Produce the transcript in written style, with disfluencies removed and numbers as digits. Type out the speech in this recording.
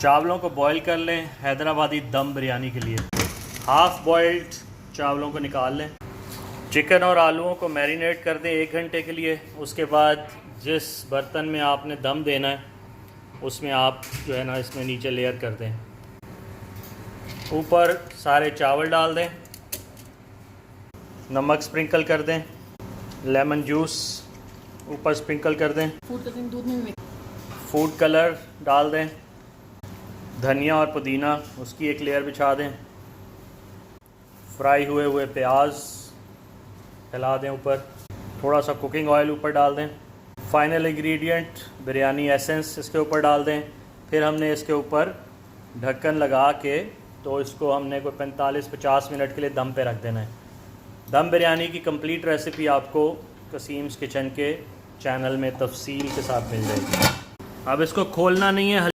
चावलों को बॉईल कर लें हैदराबादी दम बिरयानी के लिए। हाफ़ बॉइल्ड चावलों को निकाल लें। चिकन और आलूओं को मैरिनेट कर दें 1 घंटे के लिए। उसके बाद जिस बर्तन में आपने दम देना है उसमें आप जो है ना इसमें नीचे लेयर कर दें। ऊपर सारे चावल डाल दें, नमक स्प्रिंकल कर दें, लेमन जूस ऊपर स्प्रिंकल कर दें, फूड कलर डाल दें, धनिया और पुदीना उसकी एक लेयर बिछा दें, फ्राई हुए प्याज फैला दें ऊपर, थोड़ा सा कुकिंग ऑयल ऊपर डाल दें, फाइनल इंग्रेडिएंट बिरयानी एसेंस इसके ऊपर डाल दें। फिर हमने इसके ऊपर ढक्कन लगा के तो इसको हमने कोई 45-50 मिनट के लिए दम पे रख देना है। दम बिरयानी की कंप्लीट रेसिपी आपको कसीम्स किचन के चैनल में तफसील के साथ मिल जाएगी। अब इसको खोलना नहीं है,